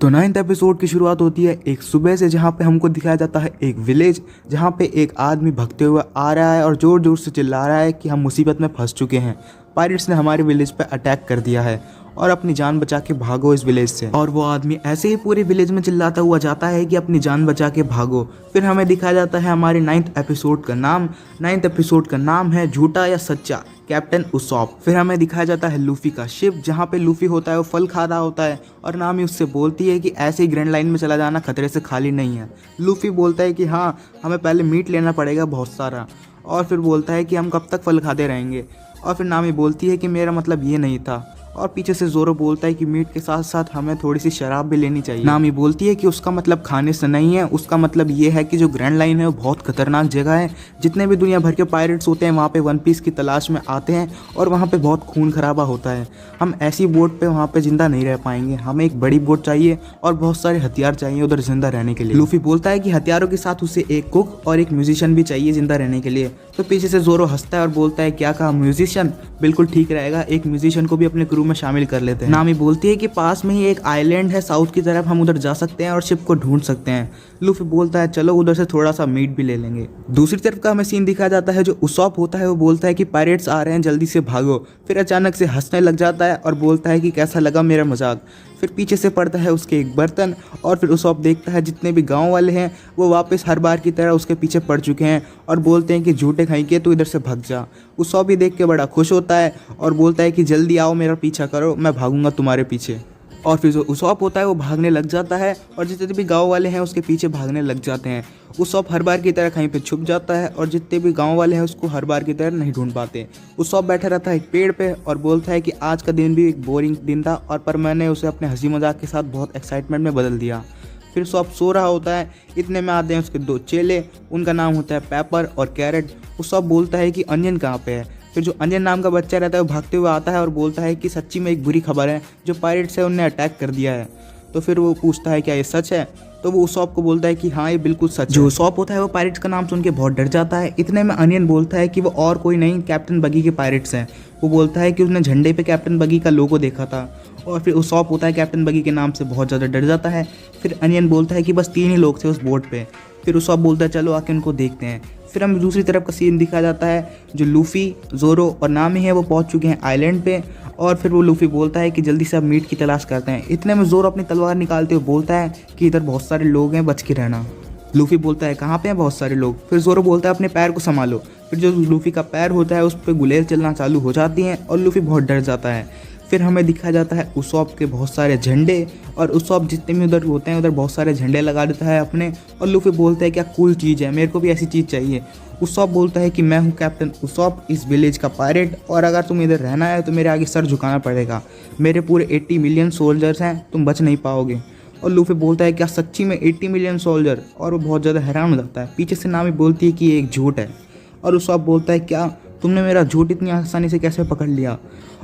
तो 9th episode की शुरुआत होती है एक सुबह से, जहाँ पे हमको दिखाया जाता है एक विलेज, जहाँ पे एक आदमी भगते हुए आ रहा है और जोर जोर से चिल्ला रहा है कि हम मुसीबत में फंस चुके हैं। पायरेट्स ने हमारे विलेज पे अटैक कर दिया है और अपनी जान बचा के भागो इस विलेज से। और वो आदमी ऐसे ही पूरे विलेज में चिल्लाता हुआ जाता है कि अपनी जान बचा के भागो। फिर हमें दिखाया जाता है हमारे 9th एपिसोड का नाम है झूठा या सच्चा, कैप्टन उसॉप। फिर हमें दिखाया जाता है लूफी का शिप, जहाँ पे लूफी होता है वो फल खा रहा होता है और नामी उससे बोलती है कि ऐसे ही ग्रैंड लाइन में चला जाना खतरे से खाली नहीं है। लूफी बोलता है कि हाँ, हमें पहले मीट लेना पड़ेगा बहुत सारा, और फिर बोलता है कि हम कब तक फल खाते रहेंगे। और फिर नामी बोलती है कि मेरा मतलब ये नहीं था। और पीछे से जोरो बोलता है कि मीट के साथ साथ हमें थोड़ी सी शराब भी लेनी चाहिए। नामी बोलती है कि उसका मतलब खाने से नहीं है, उसका मतलब ये है कि जो ग्रैंड लाइन है वो बहुत खतरनाक जगह है। जितने भी दुनिया भर के पायरेट्स होते हैं वहाँ पे वन पीस की तलाश में आते हैं और वहाँ पे बहुत खून खराबा होता है। हम ऐसी बोट पे वहाँ पे जिंदा नहीं रह पाएंगे, हमें एक बड़ी बोट चाहिए और बहुत सारे हथियार चाहिए उधर जिंदा रहने के लिए। लूफी बोलता है कि हथियारों के साथ उसे एक कुक और एक म्यूजिशियन भी चाहिए जिंदा रहने के लिए। तो पीछे से जोरो हंसता है और बोलता है क्या कहा म्यूजिशियन, बिल्कुल ठीक रहेगा, एक म्यूजिशियन को भी अपने क्रू में शामिल कर लेते हैं। नामी बोलती है कि पास में ही एक आइलैंड है साउथ की तरफ, हम उधर जा सकते हैं और शिप को ढूंढ सकते हैं। लूफी बोलता है चलो उधर से थोड़ा सा मीट भी ले लेंगे। दूसरी तरफ का हमें सीन दिखाया जाता है, जो उसॉप होता है वो बोलता है कि पायरेट्स आ रहे हैं, जल्दी से भागो। फिर अचानक से हंसने लग जाता है और बोलता है कि कैसा लगा मेरा मजाक। फिर पीछे से पड़ता है उसके एक बर्तन और फिर उसॉप देखता है जितने भी गांव वाले हैं वो वापस हर बार की तरह उसके पीछे पड़ चुके हैं और बोलते हैं कि झूठे खाई के तो इधर से भाग जा। उसॉप भी देख के बड़ा खुश होता है और बोलता है कि जल्दी आओ, मेरा पीछा करो, मैं भागूंगा तुम्हारे पीछे। और फिर जो उसॉप होता है वो भागने लग जाता है और जितने भी गांव वाले हैं उसके पीछे भागने लग जाते हैं। उसॉप हर बार की तरह कहीं पे छुप जाता है और जितने भी गांव वाले हैं उसको हर बार की तरह नहीं ढूंढ पाते। उसॉप बैठा रहता है एक पेड़ पे और बोलता है कि आज का दिन भी एक बोरिंग दिन था और पर मैंने उसे अपने हंसी मजाक के साथ बहुत एक्साइटमेंट में बदल दिया। फिर उसॉप सो रहा होता है, इतने में आते हैं उसके दो चेले, उनका नाम होता है पेपर और कैरेट। उसॉप बोलता है कि अनियन कहाँ पे है। फिर जो अनियन नाम का बच्चा रहता है वो भागते हुए आता है और बोलता है कि सच्ची में एक बुरी खबर है, जो पायरेट्स है उन्हें अटैक कर दिया है। तो फिर वो पूछता है क्या ये सच है, तो वो उसॉप को बोलता है कि हाँ ये बिल्कुल सच है। जो उसॉप होता है वो पायरेट्स का नाम सुन के बहुत डर जाता है। इतने में अनियन बोलता है कि वो और कोई नहीं, कैप्टन बगी के पायरेट्स हैं। वो बोलता है कि उसने झंडे पे कैप्टन बगी का लोगो देखा था। और फिर उसॉप होता है कैप्टन बगी के नाम से बहुत ज़्यादा डर जाता है। फिर अनियन बोलता है कि बस 3 ही लोग थे उस बोट पे। फिर उसॉप बोलता है चलो आके उनको देखते हैं। फिर हमें दूसरी तरफ का सीन दिखाया जाता है, जो लूफी, जोरो और नामी है वो पहुंच चुके हैं आइलैंड पे। और फिर वो लूफी बोलता है कि जल्दी से अब मीट की तलाश करते हैं। इतने में जोरो अपनी तलवार निकालते हुए बोलता है कि इधर बहुत सारे लोग हैं, बच के रहना। लूफी बोलता है कहाँ पे हैं बहुत सारे लोग। फिर जोरो बोलता है अपने पैर को संभालो। फिर जो लूफी का पैर होता है उस पर गुलेल चलना चालू हो जाती हैं और लूफी बहुत डर जाता है। फिर हमें दिखाया जाता है उसॉप के बहुत सारे झंडे और उसॉप जितने भी उधर होते हैं उधर बहुत सारे झंडे लगा देता है अपने। और लूफी बोलता है क्या कूल चीज़ है, मेरे को भी ऐसी चीज़ चाहिए। उसॉप बोलता है कि मैं हूँ कैप्टन उसॉप, इस विलेज का पायरेट, और अगर तुम इधर रहना है तो मेरे आगे सर झुकाना पड़ेगा। मेरे पूरे 80 मिलियन सोल्जर्स हैं, तुम बच नहीं पाओगे। और लूफी बोलता है क्या सच्ची में 80 मिलियन सोल्जर, और वो बहुत ज़्यादा हैरान हो जाता है। पीछे से नामी बोलती है कि ये एक झूठ है। और उसॉप बोलता है क्या तुमने मेरा झूठ इतनी आसानी से कैसे पकड़ लिया।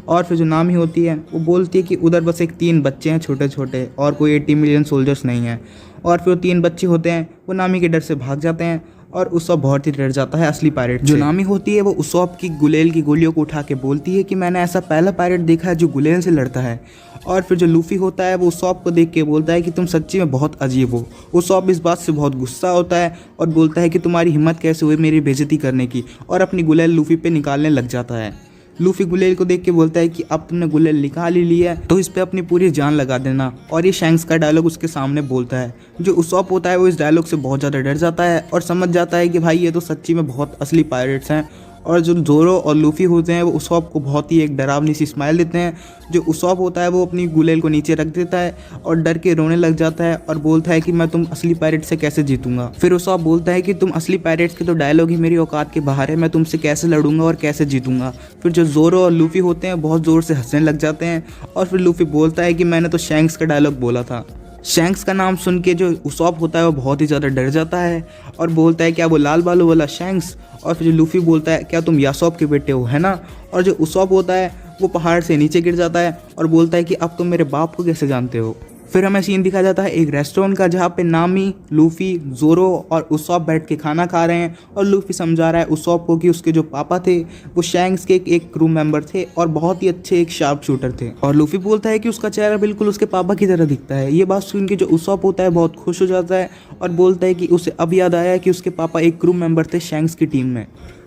और फिर जो नामी होती है वो बोलती है कि उधर बस एक 3 बच्चे हैं छोटे छोटे और कोई 80 मिलियन सोल्जर्स नहीं है। और फिर 3 बच्चे होते हैं वो नामी के डर से भाग जाते हैं और उसॉप बहुत ही डर जाता है असली पायरेट। जो नामी होती है वो उसॉप की गुलेल की गोलियों को उठा के बोलती है कि मैंने ऐसा पहला पायरेट देखा है जो गुलेल से लड़ता है। और फिर जो लूफी होता है वो उसॉप को देख के बोलता है कि तुम सच्ची में बहुत अजीब हो। उसॉप इस बात से बहुत गुस्सा होता है और बोलता है कि तुम्हारी हिम्मत कैसे हुई मेरी बेइज्जती करने की, और अपनी गुलेल लूफी पे निकालने लग जाता है। लूफी गुलेल को देख के बोलता है कि अब तुमने गुलेल निकाल ही ली है तो इस पे अपनी पूरी जान लगा देना। और ये शैंक्स का डायलॉग उसके सामने बोलता है। जो उसॉप होता है वो इस डायलॉग से बहुत ज़्यादा डर जाता है और समझ जाता है कि भाई ये तो सच्ची में बहुत असली पायरेट्स हैं। और जो जोरो और लूफी होते हैं वो उसॉप को बहुत ही एक डरावनी सी स्माइल देते हैं। जो उसॉप होता है वो अपनी गुलेल को नीचे रख देता है और डर के रोने लग जाता है और बोलता है कि मैं तुम असली पायरेट से कैसे जीतूंगा। फिर उसॉप बोलता है कि तुम असली पायरेट्स के तो डायलॉग ही मेरी औकात के बाहर है, मैं तुमसे कैसे लड़ूंगा और कैसे जीतूंगा। फिर जो जोरो और लूफी होते हैं बहुत ज़ोर से हंसने लग जाते हैं और फिर लूफी बोलता है कि मैंने तो शैंक्स का डायलॉग बोला था। शैंक्स का नाम सुन के जो उसॉप होता है वो बहुत ही ज़्यादा डर जाता है और बोलता है क्या वो लाल बालों वाला शैंक्स। और फिर जो लूफी बोलता है क्या तुम यासोप के बेटे हो, है ना। और जो उसॉप होता है वो पहाड़ से नीचे गिर जाता है और बोलता है कि अब तुम मेरे बाप को कैसे जानते हो। फिर हमें सीन दिखाया जाता है एक रेस्टोरेंट का, जहाँ पे नामी, लूफी, जोरो और उसॉप बैठ के खाना खा रहे हैं और लूफी समझा रहा है उसॉप को कि उसके जो पापा थे वो शैंक्स के एक क्रू मेंबर थे और बहुत ही अच्छे एक शार्प शूटर थे। और लूफी बोलता है कि उसका चेहरा बिल्कुल उसके पापा की तरह दिखता है। ये बात सुन के जो उसॉप होता है बहुत खुश हो जाता है और बोलता है कि उसे अब याद आया कि उसके पापा एक क्रू मेंबर थे शैंक्स की टीम में।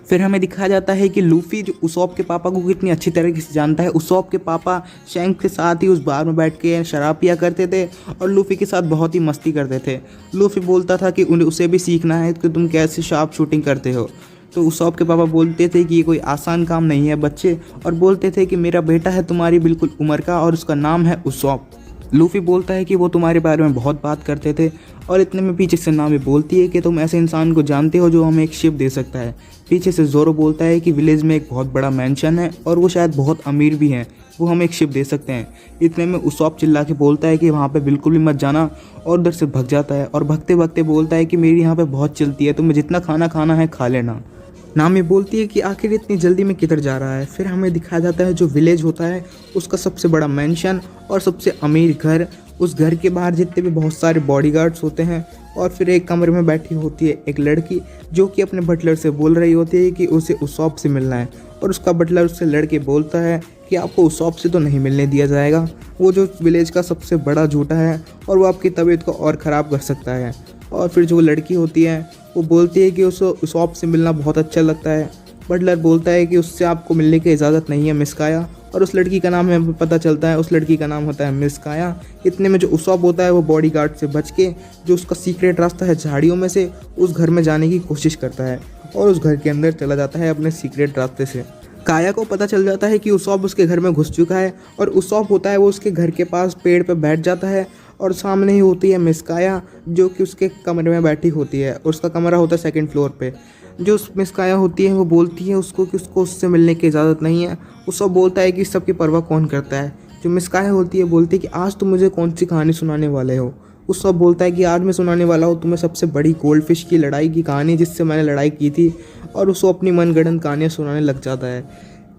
फिर हमें दिखाया जाता है कि लूफी जो उसॉप के पापा को कितनी अच्छी तरीके से जानता है। उसॉप के पापा शैंक्स के साथ ही उस बार में बैठ के शराब पिया करते थे और लूफी के साथ बहुत ही मस्ती करते थे। लूफी बोलता था कि उसे भी सीखना है कि तुम कैसे शार्प शूटिंग करते हो। तो उसॉप के पापा बोलते थे कि ये कोई आसान काम नहीं है बच्चे, और बोलते थे कि मेरा बेटा है तुम्हारी बिल्कुल उम्र का और उसका नाम है उसॉप। लूफी बोलता है कि वो तुम्हारे बारे में बहुत बात करते थे, और इतने में पीछे से नामी बोलती है कि तुम ऐसे इंसान को जानते हो जो हमें एक शिप दे सकता है। पीछे से जोरो बोलता है कि विलेज में एक बहुत बड़ा मैंशन है और वो शायद बहुत अमीर भी हैं, वो हमें एक शिप दे सकते हैं। इतने में उसॉप चिल्ला के बोलता है कि वहाँ पे बिल्कुल भी मत जाना, और उधर से भग जाता है और भगते भगते बोलता है कि मेरी यहाँ पे बहुत चलती है, तुम्हें जितना खाना खाना है खा लेना। नामी बोलती है कि आखिर इतनी जल्दी में किधर जा रहा है। फिर हमें दिखाया जाता है जो विलेज होता है उसका सबसे बड़ा मैंशन और सबसे अमीर घर। उस घर के बाहर जितने भी बहुत सारे बॉडीगार्ड्स होते हैं, और फिर एक कमरे में बैठी होती है एक लड़की जो कि अपने बटलर से बोल रही होती है कि उसे उसॉप से मिलना है। और उसका बटलर उससे लड़के बोलता है कि आपको उसॉप से तो नहीं मिलने दिया जाएगा, वो जो विलेज का सबसे बड़ा झूठा है और वो आपकी तबीयत को और ख़राब कर सकता है। और फिर जो लड़की होती है वो बोलती है कि उसे उसॉप से मिलना बहुत अच्छा लगता है। बटलर बोलता है कि उससे आपको मिलने की इजाज़त नहीं है मिस काया, और उस लड़की का नाम हमें पता चलता है, उस लड़की का नाम होता है मिस काया। इतने में जो उसॉप होता है वो बॉडीगार्ड से बच के जो उसका सीक्रेट रास्ता है झाड़ियों में से, उस घर में जाने की कोशिश करता है और उस घर के अंदर चला जाता है अपने सीक्रेट रास्ते से। काया को पता चल जाता है कि उसॉप उसके घर में घुस चुका है, और उसॉप होता है वो उसके घर के पास पेड़ पर बैठ जाता है, और सामने ही होती है मिस काया जो कि उसके कमरे में बैठी होती है। उसका कमरा होता है 2nd फ्लोर पे। जो मिस काया होती है वो बोलती है उसको कि उसको उससे मिलने की इजाज़त नहीं है। वो सब बोलता है कि इस सब की परवाह कौन करता है। जो मिस काया होती है बोलती है कि आज तुम मुझे कौन सी कहानी सुनाने वाले हो। उस सब बोलता है कि आज मैं सुनाने वाला हूँ तुम्हें सबसे बड़ी गोल्ड फिश की लड़ाई की कहानी, जिससे मैंने लड़ाई की थी, और उसको अपनी मनगढ़ंत कहानियाँ सुनाने लग जाता है।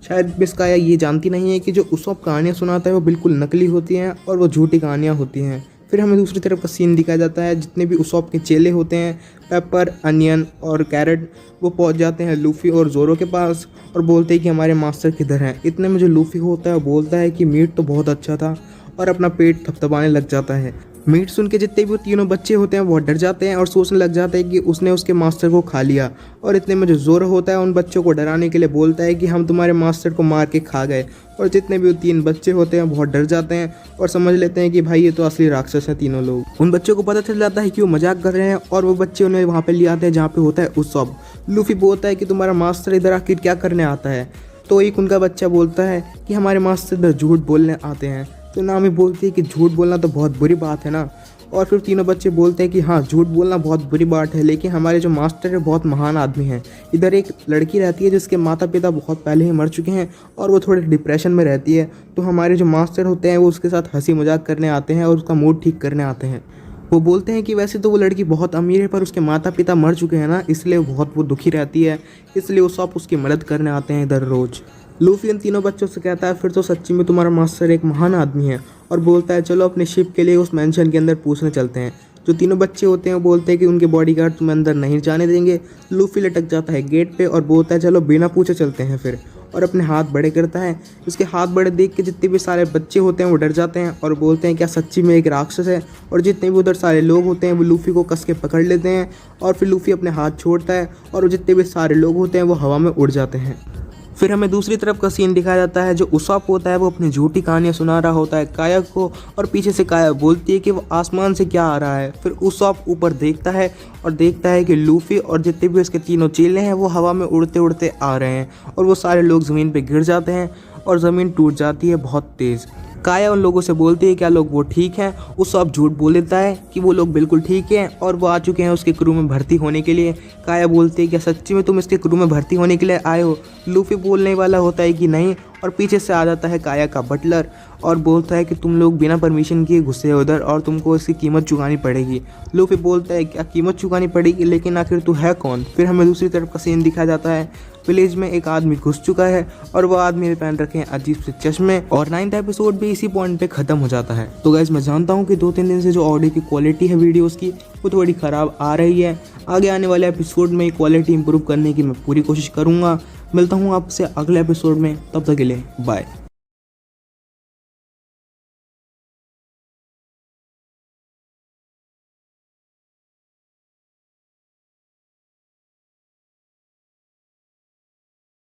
शायद मिस काया ये जानती नहीं है कि जो उसको कहानियाँ सुनाता है वो बिल्कुल नकली होती हैं और वो झूठी कहानियाँ होती हैं। फिर हमें दूसरी तरफ का सीन दिखाया जाता है, जितने भी उसॉप के चेले होते हैं, पेपर, अनियन और कैरेट, वो पहुंच जाते हैं लूफी और जोरो के पास और बोलते हैं कि हमारे मास्टर किधर हैं। इतने में जो लूफी होता है वो बोलता है कि मीट तो बहुत अच्छा था, और अपना पेट थपथपाने लग जाता है। मीट सुन के जितने भी वो तीनों बच्चे होते हैं वो डर जाते हैं और सोचने लग जाते हैं कि उसने उसके मास्टर को खा लिया। और इतने में जो जोरो होता है उन बच्चों को डराने के लिए बोलता है कि हम तुम्हारे मास्टर को मार के खा गए। और जितने भी वो 3 बच्चे होते हैं बहुत डर जाते हैं और समझ लेते हैं कि भाई ये तो असली राक्षस हैं तीनों लोग। उन बच्चों को पता चल जाता है कि वो मजाक कर रहे हैं, और वो बच्चे उन्हें वहाँ पे ले आते हैं जहाँ पे होता है उसॉप। लूफी बोलता है कि तुम्हारा मास्टर इधर आखिर क्या करने आता है। तो एक उनका बच्चा बोलता है कि हमारे मास्टर इधर झूठ बोलने आते हैं। तो नामी बोलती है कि झूठ बोलना तो बहुत बुरी बात है ना। और फिर तीनों बच्चे बोलते हैं कि हाँ, झूठ बोलना बहुत बुरी बात है, लेकिन हमारे जो मास्टर है बहुत महान आदमी हैं। इधर एक लड़की रहती है जिसके माता पिता बहुत पहले ही मर चुके हैं और वो थोड़े डिप्रेशन में रहती है। तो हमारे जो मास्टर होते हैं वो उसके साथ हंसी मजाक करने आते हैं और उसका मूड ठीक करने आते हैं। वो बोलते हैं कि वैसे तो वो लड़की बहुत अमीर है, पर उसके माता पिता मर चुके हैं ना, इसलिए बहुत वो दुखी रहती है, इसलिए वो सब उसकी मदद करने आते हैं इधर रोज़। लूफी इन तीनों बच्चों से कहता है फिर तो सच्ची में तुम्हारा मास्टर एक महान आदमी है, और बोलता है चलो अपने शिप के लिए उस मेंशन के अंदर पूछने चलते हैं। जो तीनों बच्चे होते हैं वो बोलते हैं कि उनके बॉडीगार्ड तुम्हें अंदर नहीं जाने देंगे। लूफी लटक जाता है गेट पे और बोलता है चलो बिना पूछे चलते हैं फिर, और अपने हाथ बड़े करता है। उसके हाथ बड़े देख के जितने भी सारे बच्चे होते हैं वो डर जाते हैं और बोलते हैं क्या सच्ची में एक राक्षस है। और जितने भी उधर सारे लोग होते हैं वो लूफी को कस के पकड़ लेते हैं, और फिर लूफी अपने हाथ छोड़ता है और जितने भी सारे लोग होते हैं वो हवा में उड़ जाते हैं। फिर हमें दूसरी तरफ का सीन दिखाया जाता है, जो उसॉप होता है वो अपनी झूठी कहानियाँ सुना रहा होता है काया को, और पीछे से काया बोलती है कि वो आसमान से क्या आ रहा है। फिर उसॉप ऊपर देखता है और देखता है कि लूफी और जितने भी उसके तीनों चेले हैं वो हवा में उड़ते उड़ते आ रहे हैं, और वो सारे लोग ज़मीन पे गिर जाते हैं और ज़मीन टूट जाती है बहुत तेज़। काया उन लोगों से बोलती है क्या लोग वो ठीक हैं। उसॉप झूठ बोल देता है कि वो लोग बिल्कुल ठीक हैं और वो आ चुके हैं उसके क्रू में भर्ती होने के लिए। काया बोलती है क्या सच्ची में तुम इसके क्रू में भर्ती होने के लिए आए हो। लूफी बोलने वाला होता है कि नहीं, और पीछे से आ जाता है काया का बटलर और बोलता है कि तुम लोग बिना परमिशन किए घुसे हो उधर और तुमको इसकी कीमत चुकानी पड़ेगी। लूफी बोलता है क्या कीमत चुकानी पड़ेगी, लेकिन आखिर तू है कौन। फिर हमें दूसरी तरफ का सीन दिखाया जाता है, विलेज में एक आदमी घुस चुका है और वो आदमी ने पहन रखे हैं अजीब से चश्मे और 9th एपिसोड भी इसी पॉइंट पे खत्म हो जाता है। तो गाइस मैं जानता हूँ कि 2-3 दिन से जो ऑडियो की क्वालिटी है वीडियोस की वो थोड़ी ख़राब आ रही है। आगे आने वाले एपिसोड में क्वालिटी इंप्रूव करने की मैं पूरी कोशिश करूँगा। मिलता हूँ आपसे अगले एपिसोड में, तब तक के लिए बाय।